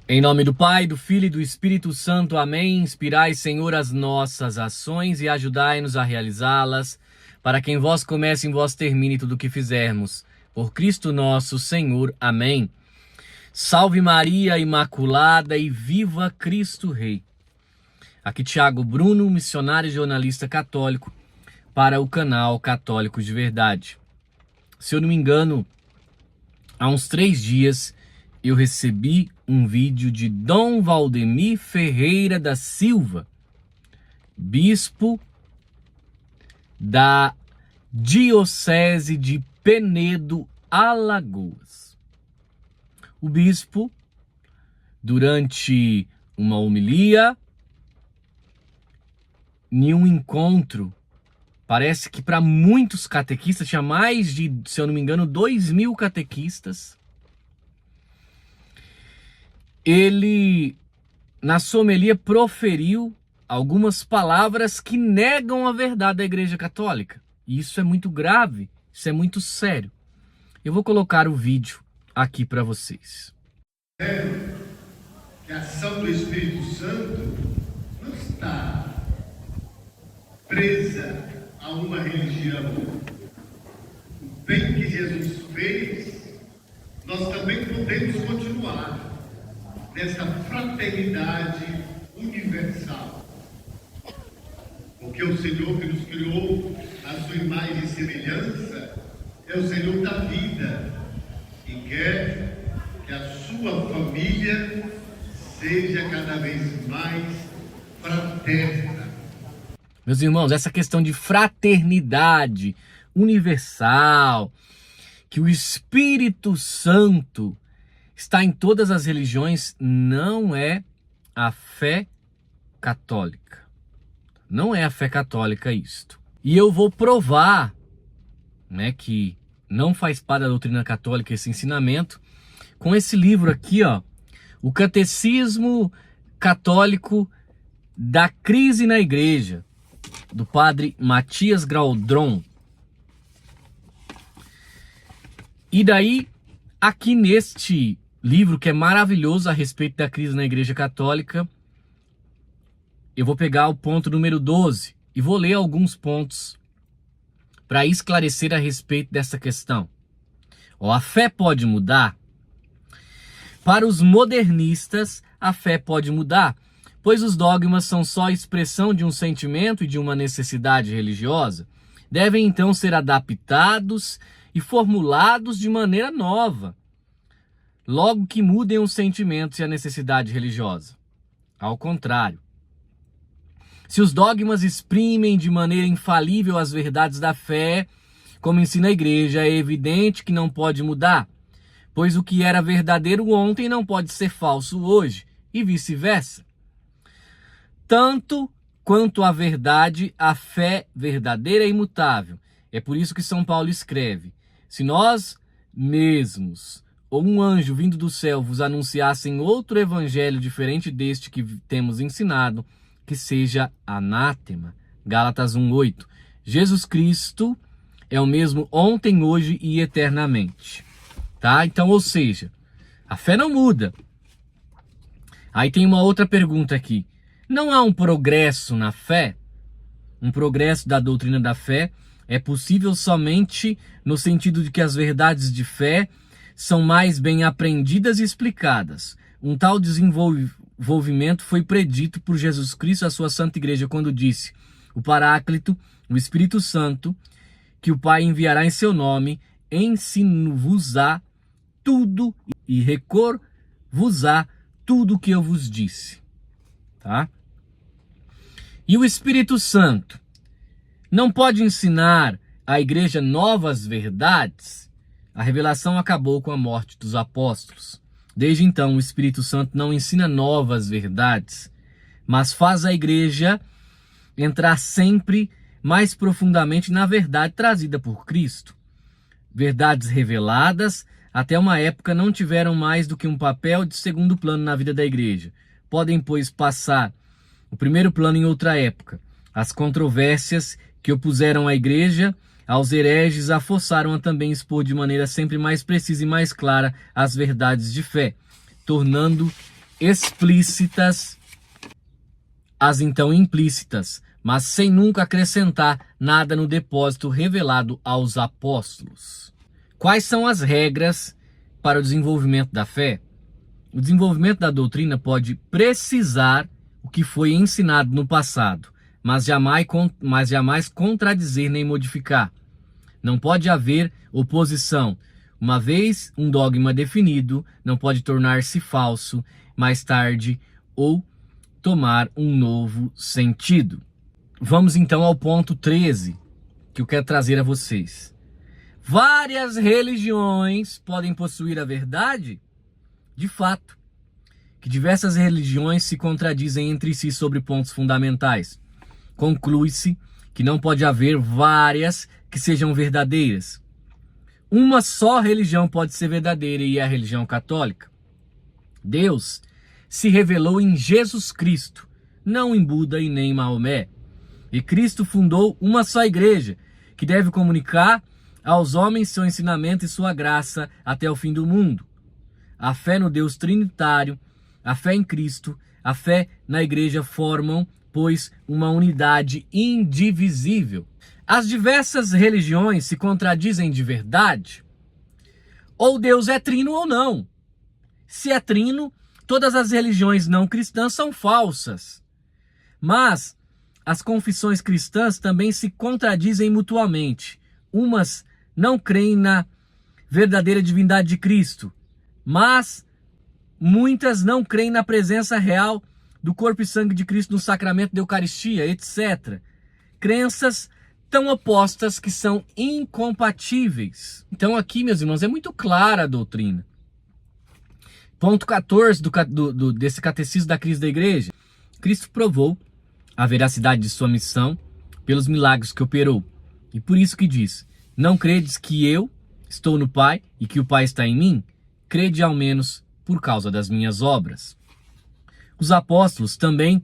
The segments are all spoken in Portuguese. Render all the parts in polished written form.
Em nome do Pai, do Filho e do Espírito Santo. Amém. Inspirai, Senhor, as nossas ações e ajudai-nos a realizá-las, para que em vós comece e em vós termine tudo o que fizermos. Por Cristo nosso Senhor. Amém. Salve Maria Imaculada e viva Cristo Rei. Aqui Tiago Bruno, missionário e jornalista católico, para o canal Católicos de Verdade. Se eu não me engano, há uns 3 dias eu recebi um vídeo de Dom Valdemir Ferreira da Silva, bispo da Diocese de Penedo, Alagoas. O bispo, durante uma homilia, em um encontro, parece que para muitos catequistas, tinha mais de, se eu não me engano, 2.000 catequistas, ele, na sua homilia, proferiu algumas palavras que negam a verdade da Igreja Católica. E isso é muito grave, isso é muito sério. Eu vou colocar o vídeo aqui para vocês. Que a ação do Espírito Santo não está presa a uma religião. O bem que Jesus fez, nós também podemos continuar nessa fraternidade universal. Porque o Senhor que nos criou à sua imagem e semelhança é o Senhor da vida e quer que a sua família seja cada vez mais fraterna. Meus irmãos, essa questão de fraternidade universal, que o Espírito Santo está em todas as religiões, não é a fé católica. Não é a fé católica isto. E eu vou provar, que não faz parte da doutrina católica esse ensinamento, com esse livro aqui, o Catecismo Católico da Crise na Igreja, do padre Matias Graudron. E daí, aqui neste livro, que é maravilhoso a respeito da crise na Igreja Católica, eu vou pegar o ponto número 12 e vou ler alguns pontos para esclarecer a respeito dessa questão. A fé pode mudar? Para os modernistas, a fé pode mudar, pois os dogmas são só expressão de um sentimento e de uma necessidade religiosa. Devem então ser adaptados e formulados de maneira nova, logo que mudem os sentimentos e a necessidade religiosa. Ao contrário, se os dogmas exprimem de maneira infalível as verdades da fé, como ensina a Igreja, é evidente que não pode mudar, pois o que era verdadeiro ontem não pode ser falso hoje, e vice-versa. Tanto quanto a verdade, a fé verdadeira é imutável. É por isso que São Paulo escreve: se nós mesmos ou um anjo vindo do céu vos anunciassem outro evangelho diferente deste que temos ensinado, que seja anátema. Gálatas 1:8. Jesus Cristo é o mesmo ontem, hoje e eternamente. Tá? Então, ou seja, a fé não muda. Aí tem uma outra pergunta aqui. Não há um progresso na fé? Um progresso da doutrina da fé é possível somente no sentido de que as verdades de fé são mais bem aprendidas e explicadas. Um tal desenvolvimento foi predito por Jesus Cristo à sua Santa Igreja quando disse: o Paráclito, o Espírito Santo, que o Pai enviará em seu nome, ensino-vos-á tudo e recor-vos-á tudo o que eu vos disse. Tá? E o Espírito Santo não pode ensinar à Igreja novas verdades? A revelação acabou com a morte dos apóstolos. Desde então, o Espírito Santo não ensina novas verdades, mas faz a Igreja entrar sempre mais profundamente na verdade trazida por Cristo. Verdades reveladas, até uma época, não tiveram mais do que um papel de segundo plano na vida da Igreja. Podem, pois, passar o primeiro plano em outra época. As controvérsias que opuseram a Igreja aos hereges a forçaram a também expor de maneira sempre mais precisa e mais clara as verdades de fé, tornando explícitas, as então implícitas, mas sem nunca acrescentar nada no depósito revelado aos apóstolos. Quais são as regras para o desenvolvimento da fé? O desenvolvimento da doutrina pode precisar o que foi ensinado no passado, mas jamais contradizer nem modificar. Não pode haver oposição. Uma vez um dogma definido, não pode tornar-se falso mais tarde ou tomar um novo sentido. Vamos então ao ponto 13, que eu quero trazer a vocês. Várias religiões podem possuir a verdade? De fato, que diversas religiões se contradizem entre si sobre pontos fundamentais. Conclui-se que não pode haver várias que sejam verdadeiras. Uma só religião pode ser verdadeira e é a religião católica. Deus se revelou em Jesus Cristo, não em Buda e nem em Maomé. E Cristo fundou uma só igreja, que deve comunicar aos homens seu ensinamento e sua graça até o fim do mundo. A fé no Deus Trinitário, a fé em Cristo, a fé na igreja formam, pois, uma unidade indivisível. As diversas religiões se contradizem de verdade? Ou Deus é trino ou não. Se é trino, todas as religiões não cristãs são falsas. Mas as confissões cristãs também se contradizem mutuamente. Umas não creem na verdadeira divindade de Cristo, mas muitas não creem na presença real do corpo e sangue de Cristo no sacramento da Eucaristia, etc. Crenças tão opostas que são incompatíveis. Então aqui, meus irmãos, é muito clara a doutrina. Ponto 14 desse Catecismo da Crise da Igreja. Cristo provou a veracidade de sua missão pelos milagres que operou. E por isso que diz: não credes que eu estou no Pai e que o Pai está em mim? Crede ao menos por causa das minhas obras. Os apóstolos também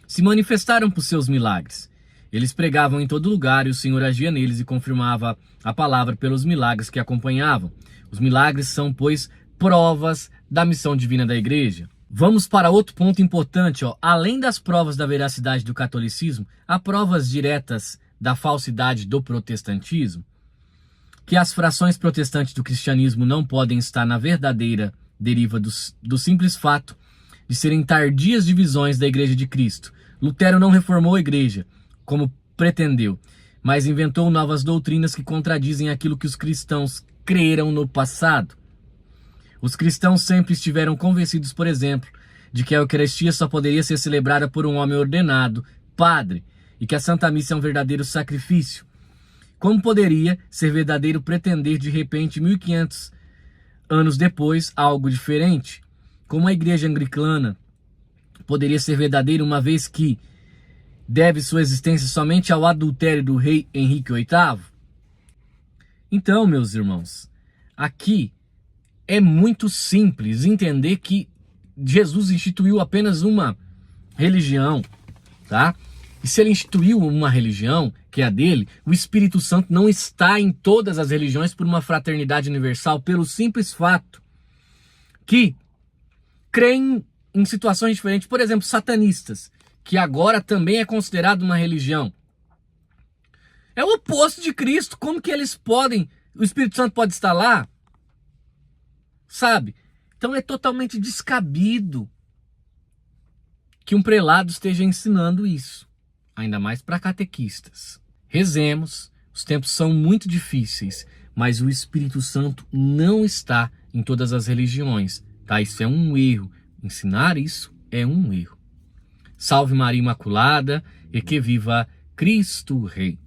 se manifestaram por seus milagres. Eles pregavam em todo lugar e o Senhor agia neles e confirmava a palavra pelos milagres que acompanhavam. Os milagres são, pois, provas da missão divina da igreja. Vamos para outro ponto importante. Além das provas da veracidade do catolicismo, há provas diretas da falsidade do protestantismo. Que as frações protestantes do cristianismo não podem estar na verdadeira deriva do simples fato de serem tardias divisões da Igreja de Cristo. Lutero não reformou a igreja, como pretendeu, mas inventou novas doutrinas que contradizem aquilo que os cristãos creram no passado. Os cristãos sempre estiveram convencidos, por exemplo, de que a Eucaristia só poderia ser celebrada por um homem ordenado, padre, e que a Santa Missa é um verdadeiro sacrifício. Como poderia ser verdadeiro pretender de repente, 1500 anos depois, algo diferente? Como a igreja anglicana poderia ser verdadeira uma vez que deve sua existência somente ao adultério do rei Henrique VIII? Então, meus irmãos, aqui é muito simples entender que Jesus instituiu apenas uma religião, tá? E se ele instituiu uma religião, que é a dele, o Espírito Santo não está em todas as religiões por uma fraternidade universal, pelo simples fato que creem em situações diferentes. Por exemplo, satanistas, que agora também é considerado uma religião. É o oposto de Cristo. Como que eles podem, o Espírito Santo pode estar lá? Sabe? Então é totalmente descabido que um prelado esteja ensinando isso. Ainda mais para catequistas. Rezemos, os tempos são muito difíceis, mas o Espírito Santo não está em todas as religiões, tá? Isso é um erro. Ensinar isso é um erro. Salve Maria Imaculada e que viva Cristo Rei.